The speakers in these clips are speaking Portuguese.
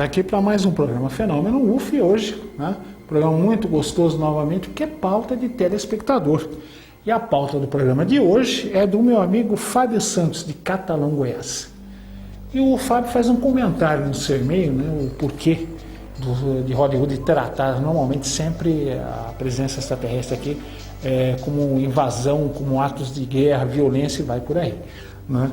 aqui para mais um programa Fenômeno UFO e hoje, né, programa muito gostoso novamente, porque é pauta de telespectador. E a pauta do programa de hoje é do meu amigo Fábio Santos, de Catalão, Goiás. E o Fábio faz um comentário no seu e-mail, né, o porquê de Hollywood tratar normalmente sempre a presença extraterrestre aqui como invasão, como atos de guerra, violência e vai por aí. Né?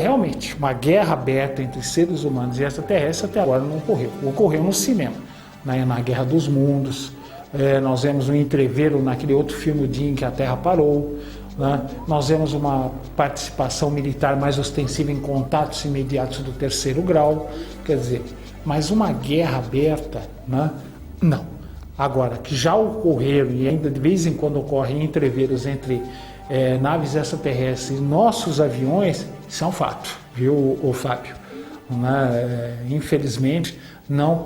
Realmente, uma guerra aberta entre seres humanos e extraterrestres até agora não ocorreu. Ocorreu no cinema, né? Na Guerra dos Mundos, nós vemos um entreveiro naquele outro filme, O Dia em que a Terra Parou, né? Nós vemos uma participação militar mais ostensiva em contatos imediatos do terceiro grau, quer dizer, mas uma guerra aberta, né? Não. Agora, que já ocorreram e ainda de vez em quando ocorrem entreveros entre naves extraterrestres e nossos aviões, isso é um fato, viu, Fábio? Infelizmente, não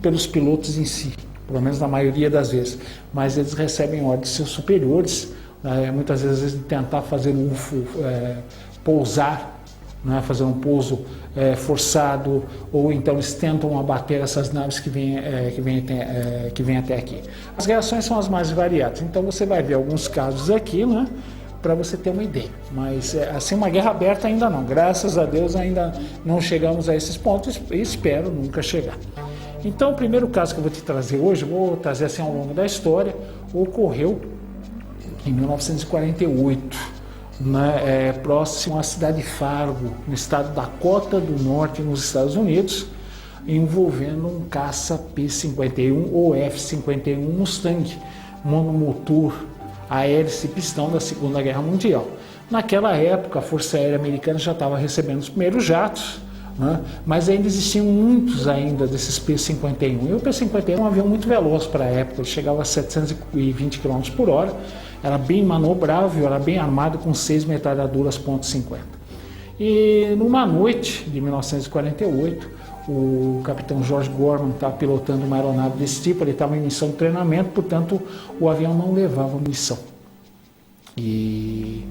pelos pilotos em si, pelo menos na maioria das vezes, mas eles recebem ordens de seus superiores, muitas vezes de tentar fazer o UFO pousar, né, fazer um pouso forçado, ou então eles tentam abater essas naves que vêm até aqui. As reações são as mais variadas, então você vai ver alguns casos aqui, né, para você ter uma ideia, mas assim, uma guerra aberta ainda não, graças a Deus ainda não chegamos a esses pontos e espero nunca chegar. Então o primeiro caso que eu vou te trazer hoje, vou trazer assim ao longo da história, ocorreu em 1948, próximo à cidade de Fargo, no estado da Dakota do Norte, nos Estados Unidos, envolvendo um caça P-51 ou F-51 Mustang, monomotor a hélice e pistão da Segunda Guerra Mundial. Naquela época, a Força Aérea Americana já estava recebendo os primeiros jatos, né? Mas ainda existiam muitos ainda desses P-51. E o P-51 é um avião muito veloz para a época, ele chegava a 720 km por hora, era bem manobrável, era bem armado com 6 metralhadoras .50. E numa noite de 1948, o capitão George Gorman estava pilotando uma aeronave desse tipo, ele estava em missão de treinamento, portanto o avião não levava munição. E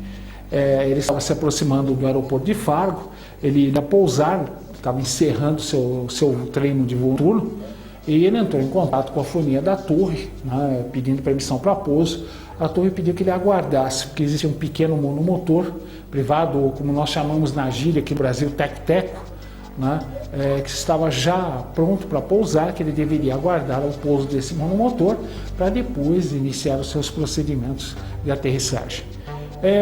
ele estava se aproximando do aeroporto de Fargo, ele ia pousar, estava encerrando seu treino de voo noturno, e ele entrou em contato com a fonia da torre, né, pedindo permissão para pouso. A torre pediu que ele aguardasse, porque existia um pequeno monomotor privado, ou como nós chamamos na gíria aqui no Brasil, tec-teco, né, que estava já pronto para pousar, que ele deveria aguardar o pouso desse monomotor para depois iniciar os seus procedimentos de aterrissagem.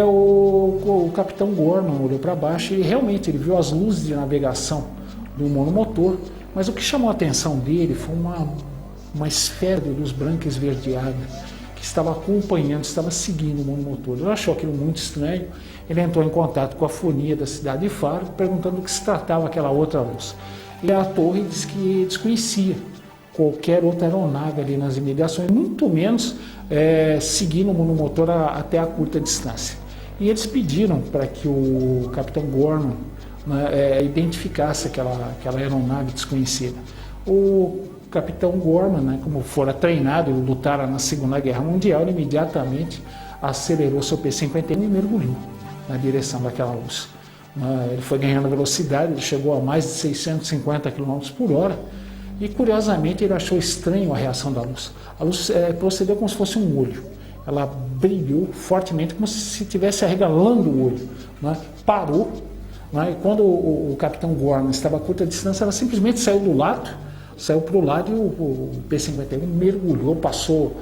O capitão Gorman olhou para baixo e realmente ele viu as luzes de navegação do monomotor, mas o que chamou a atenção dele foi uma esfera de luz branca esverdeada que estava acompanhando, estava seguindo o monomotor. Ele achou aquilo muito estranho, ele entrou em contato com a fonia da cidade de Fargo, perguntando do que se tratava aquela outra luz. E a torre disse que desconhecia qualquer outra aeronave ali nas imediações, muito menos seguindo o monomotor até a curta distância. E eles pediram para que o capitão Gorman, né, identificasse aquela aeronave desconhecida. O capitão Gorman, né, como fora treinado, ele lutara na Segunda Guerra Mundial, ele imediatamente acelerou seu P-51 e mergulhou na direção daquela luz. Ele foi ganhando velocidade, ele chegou a mais de 650 km por hora, e curiosamente ele achou estranho a reação da luz. A luz procedeu como se fosse um olho. Ela brilhou fortemente, como se estivesse arregalando o olho, né? Parou, né? E quando o capitão Gorman estava a curta distância, ela simplesmente saiu para o lado e o P-51 mergulhou, passou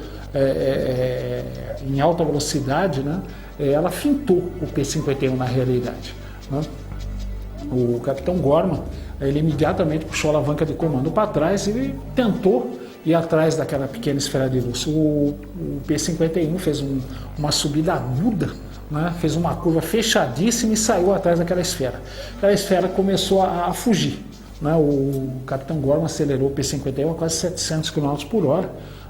em alta velocidade, né? Ela fintou o P-51 na realidade, né? O capitão Gorman, ele imediatamente puxou a alavanca de comando para trás e tentou ir atrás daquela pequena esfera de luz. O P-51 fez uma subida aguda, né? Fez uma curva fechadíssima e saiu atrás daquela esfera. Aquela esfera começou a fugir, né? O capitão Gorman acelerou o P-51 a quase 700 km por hora,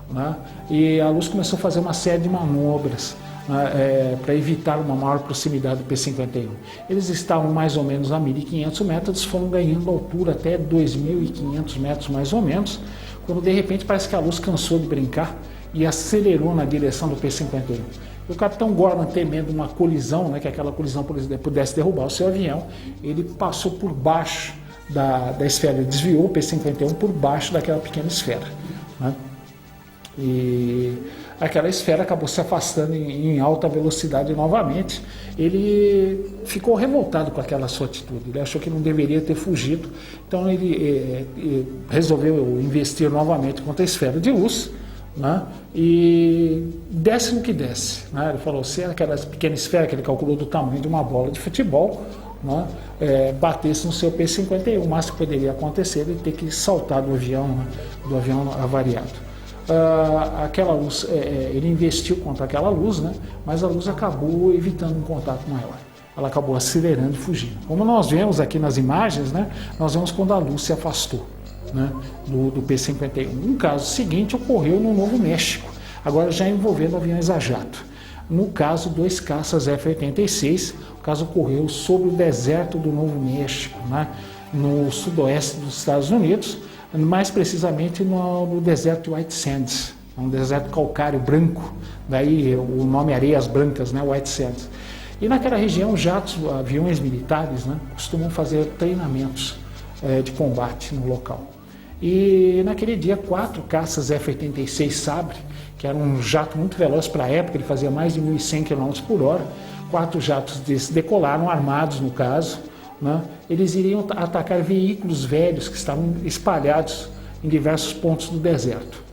né? E a luz começou a fazer uma série de manobras, né, para evitar uma maior proximidade do P-51. Eles estavam mais ou menos a 1.500 metros, foram ganhando altura até 2.500 metros mais ou menos, quando de repente parece que a luz cansou de brincar e acelerou na direção do P-51. O capitão Gorman, temendo uma colisão, né, que aquela colisão pudesse derrubar o seu avião, ele passou por baixo da esfera, ele desviou o P-51 por baixo daquela pequena esfera, né? E aquela esfera acabou se afastando em alta velocidade novamente. Ele ficou revoltado com aquela sua atitude, ele achou que não deveria ter fugido, então ele resolveu investir novamente contra a esfera de luz, né? E desce no que desce, né? Ele falou, se aquela pequena esfera que ele calculou do tamanho de uma bola de futebol, né, batesse no seu P-51, o máximo que poderia acontecer ele ter que saltar do avião, né, do avião avariado. Aquela luz, ele investiu contra aquela luz, né, mas a luz acabou evitando um contato maior. Ela acabou acelerando e fugindo. Como nós vemos aqui nas imagens, né, nós vemos quando a luz se afastou, né, do P-51. Um caso seguinte ocorreu no Novo México, agora já envolvendo aviões a jato. No caso, 2 caças F-86, o caso ocorreu sobre o deserto do Novo México, né, no sudoeste dos Estados Unidos, mais precisamente no deserto de White Sands, um deserto calcário branco, daí o nome Areias Brancas, né, White Sands. E naquela região, jatos, aviões militares, né, costumam fazer treinamentos de combate no local. E naquele dia, 4 caças F-86 Sabre, que era um jato muito veloz para a época, ele fazia mais de 1.100 km por hora, 4 jatos desses decolaram, armados no caso, né? Eles iriam atacar veículos velhos que estavam espalhados em diversos pontos do deserto.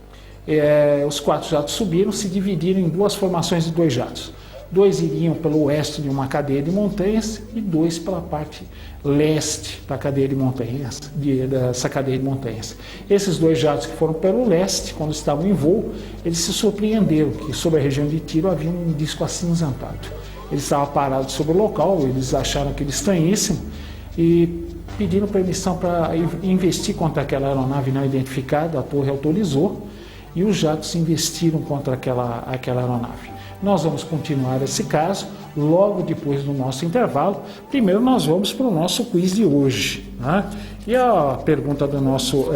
Os 4 jatos subiram, se dividiram em 2 formações de 2 jatos. 2 iriam pelo oeste de uma cadeia de montanhas e 2 pela parte leste da cadeia de montanhas, dessa cadeia de montanhas. Esses 2 jatos que foram pelo leste, quando estavam em voo, eles se surpreenderam que sobre a região de tiro havia um disco acinzentado. Eles estavam parados sobre o local, eles acharam aquilo estranhíssimo e pediram permissão para investir contra aquela aeronave não identificada. A torre autorizou e os jatos investiram contra aquela aeronave. Nós vamos continuar esse caso logo depois do nosso intervalo. Primeiro nós vamos para o nosso quiz de hoje, né? E a pergunta do nosso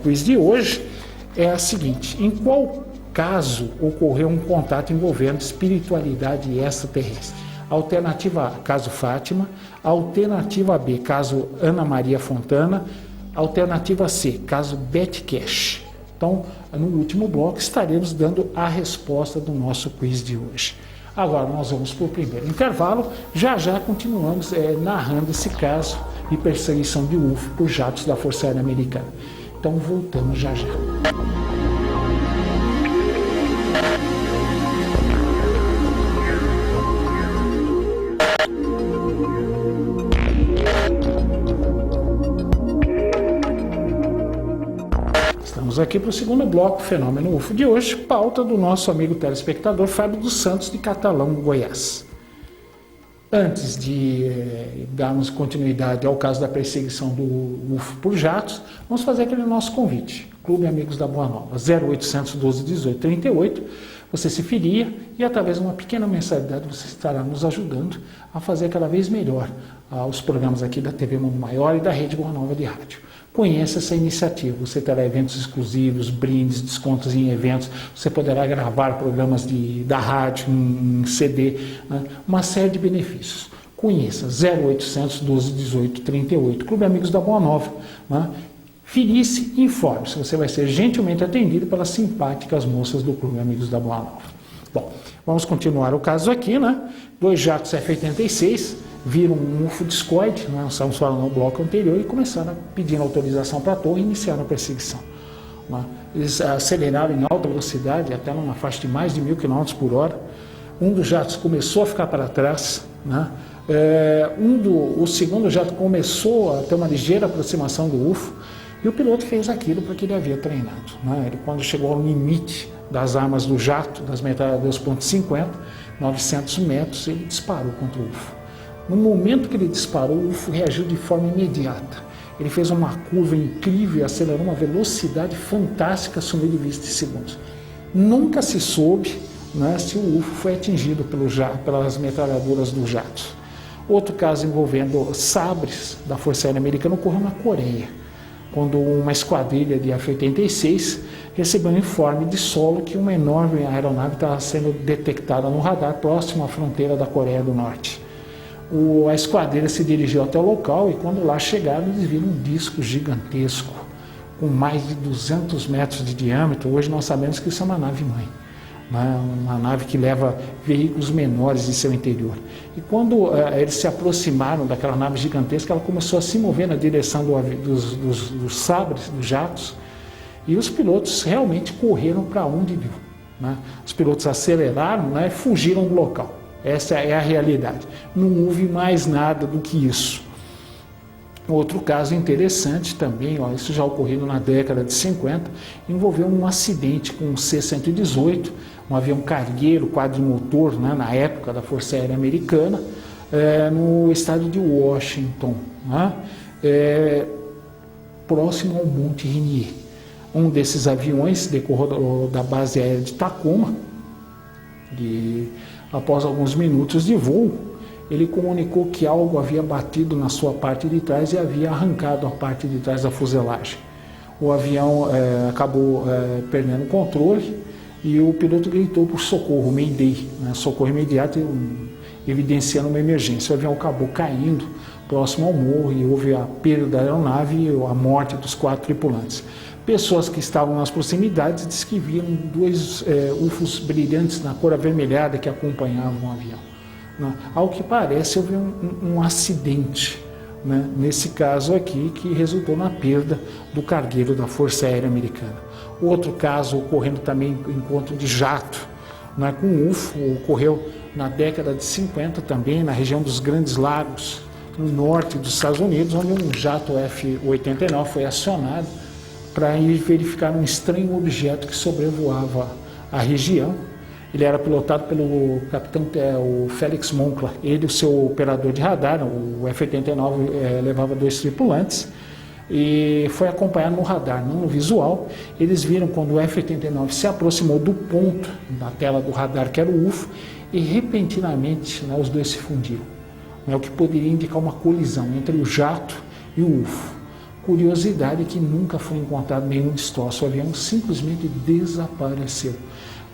quiz de hoje é a seguinte: em qual caso ocorreu um contato envolvendo espiritualidade extraterrestre? Alternativa A, caso Fátima. Alternativa B, caso Ana Maria Fontana. Alternativa C, caso Betty Cash. Então, no último bloco, estaremos dando a resposta do nosso quiz de hoje. Agora, nós vamos para o primeiro intervalo. Já já continuamos narrando esse caso de perseguição de UFO por jatos da Força Aérea Americana. Então, voltamos já já. Vamos aqui para o segundo bloco, Fenômeno UFO de hoje, pauta do nosso amigo telespectador Fábio dos Santos, de Catalão, Goiás. Antes de darmos continuidade ao caso da perseguição do UFO por jatos, vamos fazer aquele nosso convite. Clube Amigos da Boa Nova, 0800 12 18 38. Você se filia e, através de uma pequena mensalidade, você estará nos ajudando a fazer cada vez melhor os programas aqui da TV Mundo Maior e da Rede Boa Nova de Rádio. Conheça essa iniciativa, você terá eventos exclusivos, brindes, descontos em eventos, você poderá gravar programas da rádio em CD, né? Uma série de benefícios. Conheça 0800 12 18 38, Clube Amigos da Boa Nova, né? Filie-se e informe-se, você vai ser gentilmente atendido pelas simpáticas moças do Clube Amigos da Boa Nova. Bom, vamos continuar o caso aqui, né? 2 jatos F-86 viram um UFO discoide, nós estamos falando no bloco anterior, e começaram pedindo autorização para a torre e iniciaram a perseguição. Né? Eles aceleraram em alta velocidade, até numa faixa de mais de 1.000 km por hora. Um dos jatos começou a ficar para trás, né? O segundo jato começou a ter uma ligeira aproximação do UFO, e o piloto fez aquilo para que ele havia treinado. Né? Ele, quando chegou ao limite das armas do jato, das metralhadoras .50, 900 metros, ele disparou contra o UFO. No momento que ele disparou, o UFO reagiu de forma imediata. Ele fez uma curva incrível, acelerou uma velocidade fantástica, sumiu de vista em segundos. Nunca se soube, né, se o UFO foi atingido pelas metralhadoras do jato. Outro caso envolvendo sabres da Força Aérea Americana ocorreu na Coreia, quando uma esquadrilha de F-86 recebeu um informe de solo que uma enorme aeronave estava sendo detectada no radar próximo à fronteira da Coreia do Norte. A esquadrilha se dirigiu até o local e quando lá chegaram eles viram um disco gigantesco com mais de 200 metros de diâmetro. Hoje nós sabemos que isso é uma nave-mãe, uma nave que leva veículos menores em seu interior. E quando eles se aproximaram daquela nave gigantesca, ela começou a se mover na direção dos sabres, dos jatos, e os pilotos realmente correram para onde viu. Os pilotos aceleraram e fugiram do local. Essa é a realidade. Não houve mais nada do que isso. Outro caso interessante também, isso já ocorreu na década de 50, envolveu um acidente com um C-118, um avião cargueiro quadrimotor, na época da Força Aérea Americana, no estado de Washington, próximo ao Monte Rainier. Um desses aviões decolou da base aérea de Tacoma e, após alguns minutos de voo, ele comunicou que algo havia batido na sua parte de trás e havia arrancado a parte de trás da fuselagem. O avião acabou perdendo o controle e o piloto gritou por socorro, Mayday, socorro imediato, evidenciando uma emergência. O avião acabou caindo próximo ao morro e houve a perda da aeronave e a morte dos 4 tripulantes. Pessoas que estavam nas proximidades disseram que viram 2 UFOs brilhantes na cor avermelhada que acompanhavam o avião. Ao que parece, houve um acidente, nesse caso aqui, que resultou na perda do cargueiro da Força Aérea Americana. Outro caso ocorrendo também, encontro de jato com UFO, ocorreu na década de 50 também, na região dos Grandes Lagos, no norte dos Estados Unidos, onde um jato F-89 foi acionado para ir verificar um estranho objeto que sobrevoava a região. Ele era pilotado pelo capitão o Felix Moncla. Ele e o seu operador de radar, o F-89, levava 2 tripulantes e foi acompanhado no radar, não no visual. Eles viram quando o F-89 se aproximou do ponto da tela do radar, que era o UFO, e repentinamente os 2 se fundiram, o que poderia indicar uma colisão entre o jato e o UFO. Curiosidade que nunca foi encontrado nenhum destroço, o avião simplesmente desapareceu.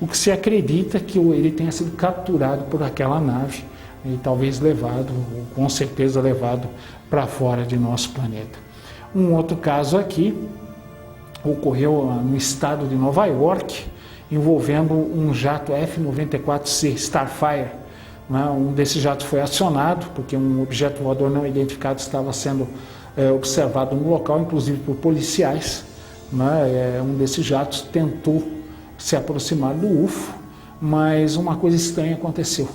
O que se acredita é que ele tenha sido capturado por aquela nave e talvez levado, ou com certeza levado para fora de nosso planeta. Um outro caso aqui ocorreu no estado de Nova York, envolvendo um jato F-94C Starfire. Um desses jatos foi acionado porque um objeto voador não identificado estava sendo observado no local, inclusive por policiais. Um desses jatos tentou se aproximar do UFO, mas uma coisa estranha aconteceu.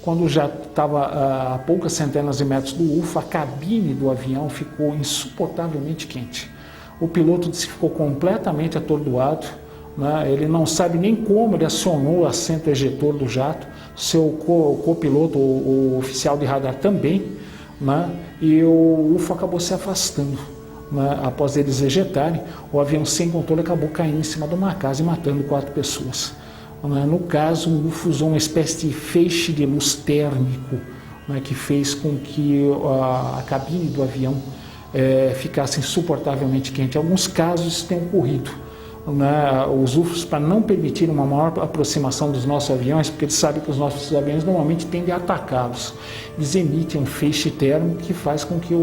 Quando já estava a poucas centenas de metros do UFO, a cabine do avião ficou insuportavelmente quente. O piloto disse que ficou completamente atordoado, ele não sabe nem como ele acionou o assento ejetor do jato, seu copiloto, o oficial de radar também, e o UFO acabou se afastando. Após eles ejetarem, o avião sem controle acabou caindo em cima de uma casa e matando 4 pessoas. No caso, o UFO usou uma espécie de feixe de luz térmico, que fez com que a cabine do avião ficasse insuportavelmente quente. Em alguns casos isso tem ocorrido. Os UFOs, para não permitir uma maior aproximação dos nossos aviões, porque eles sabem que os nossos aviões normalmente tendem a atacá-los, eles emitem um feixe térmico que faz com que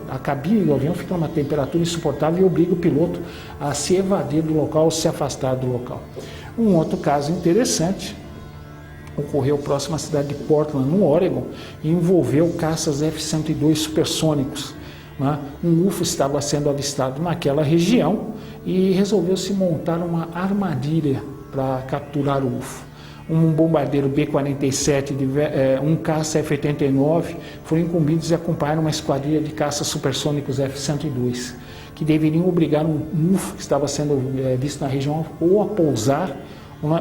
a cabine do avião fique a uma temperatura insuportável e obriga o piloto a se evadir do local ou se afastar do local. Um outro caso interessante ocorreu próximo à cidade de Portland, no Oregon, e envolveu caças F-102 supersônicos. Um UFO estava sendo avistado naquela região e resolveu-se montar uma armadilha para capturar o UFO. Um bombardeiro B-47, um caça F-89 foram incumbidos e acompanharam uma esquadrilha de caças supersônicos F-102, que deveriam obrigar um UFO que estava sendo visto na região ou a pousar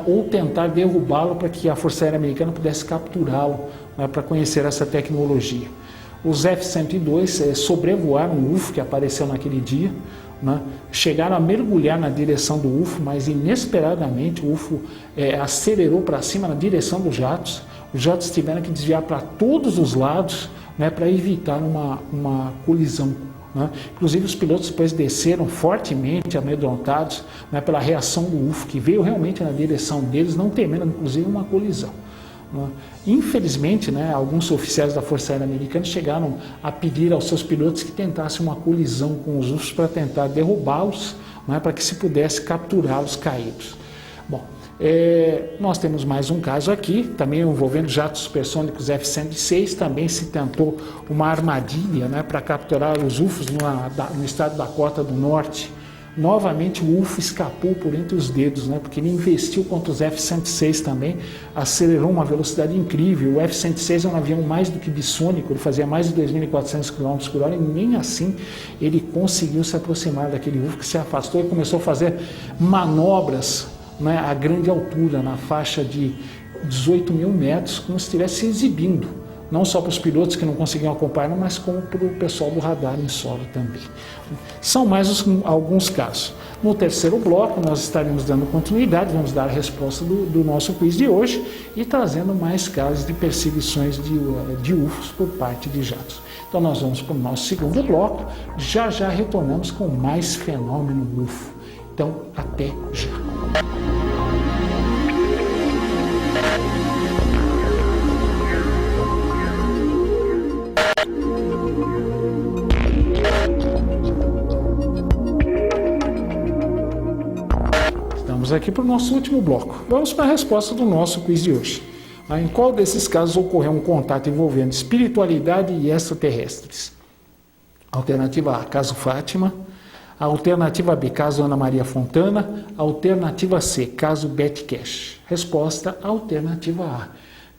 ou tentar derrubá-lo para que a Força Aérea Americana pudesse capturá-lo, para conhecer essa tecnologia. Os F-102 sobrevoaram o UFO que apareceu naquele dia, chegaram a mergulhar na direção do UFO, mas inesperadamente o UFO acelerou para cima na direção dos jatos. Os jatos tiveram que desviar para todos os lados, para evitar uma colisão. Inclusive os pilotos depois desceram fortemente amedrontados pela reação do UFO, que veio realmente na direção deles, não temendo inclusive uma colisão. né? Infelizmente, né, alguns oficiais da Força Aérea Americana chegaram a pedir aos seus pilotos que tentassem uma colisão com os UFOs para tentar derrubá-los, né, para que se pudesse capturá-los caídos. Bom, nós temos mais um caso aqui, também envolvendo jatos supersônicos F-106, também se tentou uma armadilha, né, para capturar os UFOs no estado da Dakota do Norte. Novamente o UFO escapou por entre os dedos, né, porque ele investiu contra os F-106 também, acelerou uma velocidade incrível. O F-106 é um avião mais do que bissônico, ele fazia mais de 2.400 km/h e nem assim ele conseguiu se aproximar daquele UFO, que se afastou e começou a fazer manobras, né, a grande altura, na faixa de 18 mil metros, como se estivesse se exibindo, não só para os pilotos que não conseguiam acompanhar, mas como para o pessoal do radar em solo também. São mais alguns casos. No terceiro bloco, nós estaremos dando continuidade, vamos dar a resposta do nosso quiz de hoje e trazendo mais casos de perseguições de UFOs por parte de jatos. Então nós vamos para o nosso segundo bloco, já retornamos com mais fenômeno UFO. Então, até já. Estamos aqui para o nosso último bloco. Vamos para a resposta do nosso quiz de hoje. Em qual desses casos ocorreu um contato envolvendo espiritualidade e extraterrestres? Alternativa A, caso Fátima. Alternativa B, caso Ana Maria Fontana. Alternativa C, caso Betty Cash. Resposta, alternativa A,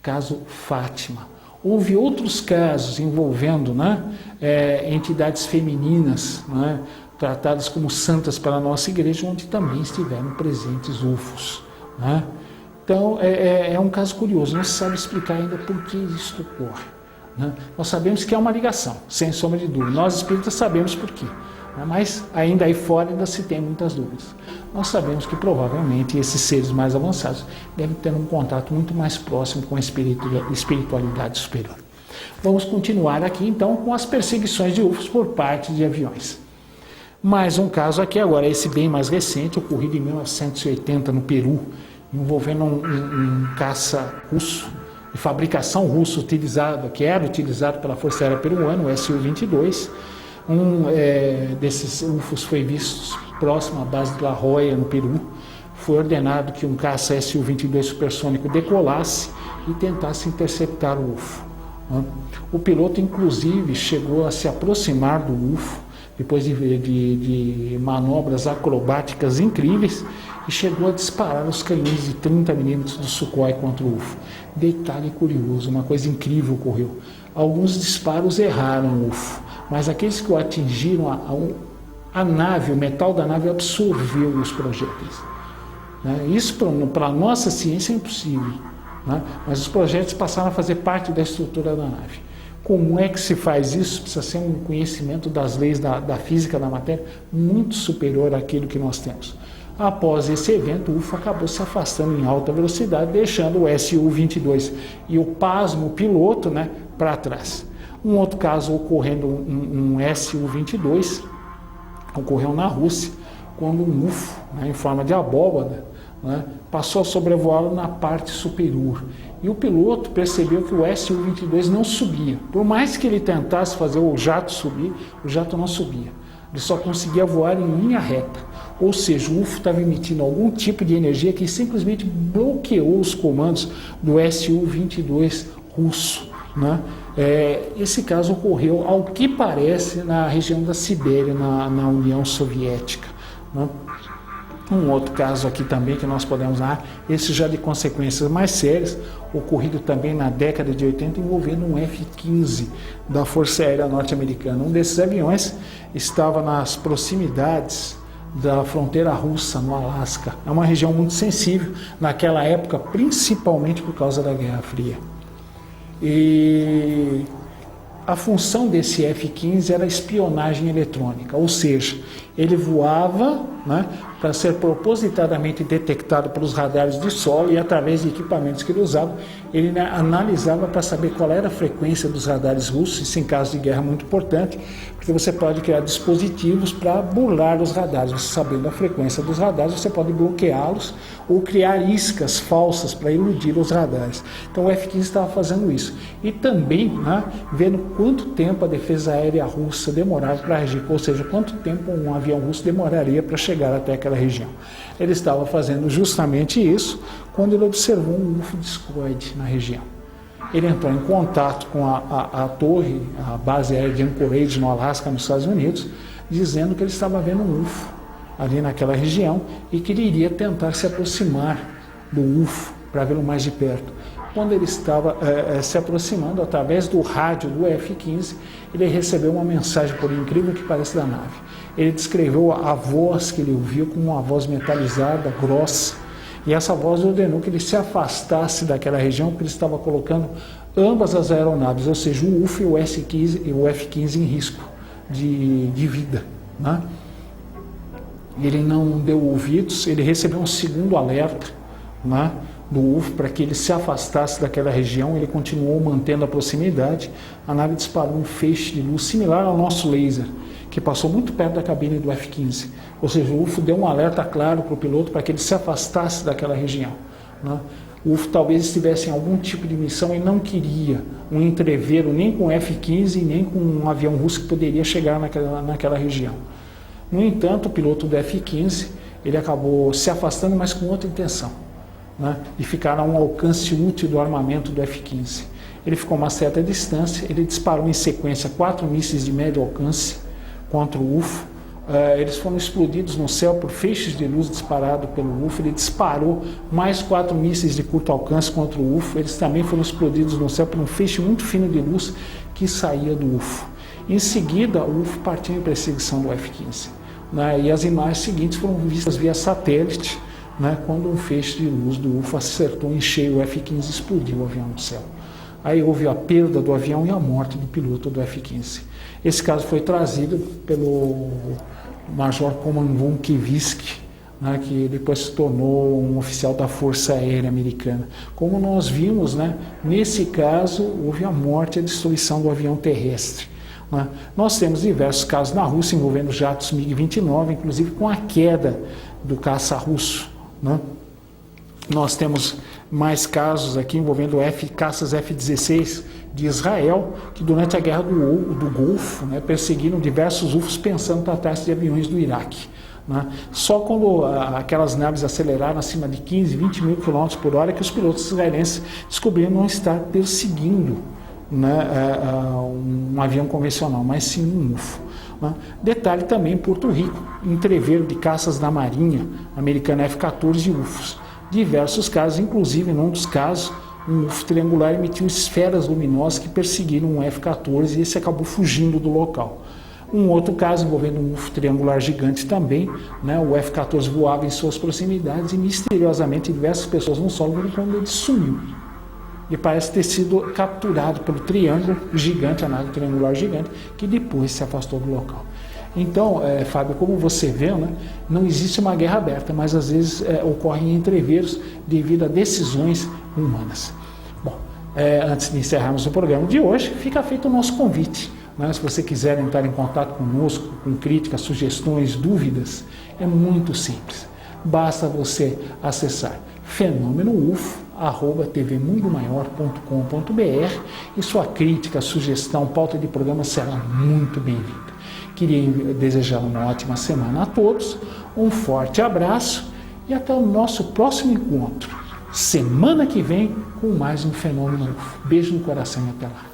caso Fátima. Houve outros casos envolvendo, né, entidades femininas, né, tratadas como santas pela nossa igreja, onde também estiveram presentes UFOs, né? Então, é um caso curioso, não se sabe explicar ainda por que isso ocorre, né? Nós sabemos que é uma ligação, sem sombra de dúvida. Nós espíritas sabemos por quê, né? Mas ainda aí fora ainda se tem muitas dúvidas. Nós sabemos que provavelmente esses seres mais avançados devem ter um contato muito mais próximo com a espiritualidade superior. Vamos continuar aqui então com as perseguições de UFOs por parte de aviões. Mais um caso aqui agora, esse bem mais recente, ocorrido em 1980 no Peru, envolvendo um caça russo, de fabricação russa, que era utilizado pela Força Aérea Peruana, o Su-22. Desses UFOs foi visto próximo à base de La Joya, no Peru. Foi ordenado que um caça Su-22 supersônico decolasse e tentasse interceptar o UFO. O piloto, inclusive, chegou a se aproximar do UFO, depois de manobras acrobáticas incríveis, e chegou a disparar os canhões de 30 mm do Sukhoi contra o UFO. Detalhe curioso, uma coisa incrível ocorreu. Alguns disparos erraram o UFO, mas aqueles que o atingiram, a nave, o metal da nave absorveu os projéteis. Isso para a nossa ciência é impossível, né? Mas os projéteis passaram a fazer parte da estrutura da nave. Como é que se faz isso? Precisa ser um conhecimento das leis da física da matéria muito superior àquilo que nós temos. Após esse evento, o UFO acabou se afastando em alta velocidade, deixando o Su-22 e o pasmo piloto, né, para trás. Um outro caso ocorrendo, um Su-22, ocorreu na Rússia, quando um UFO, né, em forma de abóbada, né, passou a sobrevoá-lo na parte superior. E o piloto percebeu que o Su-22 não subia. Por mais que ele tentasse fazer o jato subir, o jato não subia. Ele só conseguia voar em linha reta. Ou seja, o UFO estava emitindo algum tipo de energia que simplesmente bloqueou os comandos do Su-22 russo, né? Esse caso ocorreu, ao que parece, na região da Sibéria, na União Soviética, né? Um outro caso aqui também que nós podemos dar, esse já de consequências mais sérias, ocorrido também na década de 80, envolvendo um F-15 da Força Aérea Norte-Americana. Um desses aviões estava nas proximidades da fronteira russa, no Alasca. É uma região muito sensível naquela época, principalmente por causa da Guerra Fria. E a função desse F-15 era espionagem eletrônica, ou seja, ele voava né, para ser propositadamente detectado pelos radares de solo, e através de equipamentos que ele usava, ele, né, analisava para saber qual era a frequência dos radares russos. Isso, em caso de guerra, é muito importante, porque você pode criar dispositivos para burlar os radares. Você sabendo a frequência dos radares, você pode bloqueá-los ou criar iscas falsas para iludir os radares. Então o F-15 estava fazendo isso. E também, né, vendo quanto tempo a defesa aérea russa demorava para agir, ou seja, quanto tempo um avião russo demoraria para chegar até aquela região. Ele estava fazendo justamente isso quando ele observou um UFO discoide na região. Ele entrou em contato com a torre, a base aérea de Anchorage, no Alasca, nos Estados Unidos, dizendo que ele estava vendo um UFO ali naquela região e que ele iria tentar se aproximar do UFO para vê-lo mais de perto. Quando ele estava se aproximando, através do rádio do F-15, ele recebeu uma mensagem, por incrível que pareça, da nave. Ele descreveu a voz que ele ouviu como uma voz metalizada, grossa, e essa voz ordenou que ele se afastasse daquela região, porque ele estava colocando ambas as aeronaves, ou seja, o UFO e o F-15 em risco de vida, né? Ele não deu ouvidos, ele recebeu um segundo alerta, né, do UFO para que ele se afastasse daquela região. Ele continuou mantendo a proximidade. A nave disparou um feixe de luz similar ao nosso laser, que passou muito perto da cabine do F-15. Ou seja, o UFO deu um alerta claro para o piloto para que ele se afastasse daquela região, né? O UFO talvez estivesse em algum tipo de missão e não queria um entreveiro nem com o F-15 nem com um avião russo que poderia chegar naquela região. No entanto, o piloto do F-15 ele acabou se afastando, mas com outra intenção, né, de ficar a um alcance útil do armamento do F-15. Ele ficou a uma certa distância, ele disparou em sequência 4 mísseis de médio alcance contra o UFO. Eles foram explodidos no céu por feixes de luz disparado pelo UFO. Ele disparou mais 4 mísseis de curto alcance contra o UFO. Eles também foram explodidos no céu por um feixe muito fino de luz que saía do UFO. Em seguida, o UFO partiu em perseguição do F-15. Né, e as imagens seguintes foram vistas via satélite, né, quando um feixe de luz do UFO acertou em cheio o F-15 e explodiu o avião no céu. Aí houve a perda do avião e a morte do piloto do F-15. Esse caso foi trazido pelo Major Coman von Kiviski, né, que depois se tornou um oficial da Força Aérea Americana. Como nós vimos, né, nesse caso houve a morte e a destruição do avião terrestre. Né? Nós temos diversos casos na Rússia envolvendo jatos MiG-29, inclusive com a queda do caça russo, né? Nós temos mais casos aqui envolvendo caças F-16 de Israel, que durante a guerra do Golfo, né, perseguiram diversos UFOs pensando tratar-se de aviões do Iraque. Né? Só quando aquelas naves aceleraram acima de 15, 20 mil km por hora que os pilotos israelenses descobriram não estar perseguindo, né, um avião convencional, mas sim um UFO. Né? Detalhe também, Porto Rico, entreveiro de caças da Marinha americana F-14 e UFOs. Diversos casos, inclusive num dos casos, um UFO triangular emitiu esferas luminosas que perseguiram um F-14 e esse acabou fugindo do local. Um outro caso envolvendo um UFO triangular gigante também, né, o F-14 voava em suas proximidades e misteriosamente diversas pessoas no solo viram quando ele sumiu. E parece ter sido capturado pelo triângulo gigante, a nave triangular gigante, que depois se afastou do local. Então, Fábio, como você vê, né, não existe uma guerra aberta, mas às vezes ocorrem entreveros devido a decisões humanas. Bom, antes de encerrarmos o programa de hoje, fica feito o nosso convite. Né? Se você quiser entrar em contato conosco, com críticas, sugestões, dúvidas, é muito simples. Basta você acessar fenômenoufo@tvmundomaior.com.br e sua crítica, sugestão, pauta de programa será muito bem-vinda. Queria desejar uma ótima semana a todos, um forte abraço e até o nosso próximo encontro, semana que vem, com mais um Fenômeno UFO. Beijo no coração e até lá.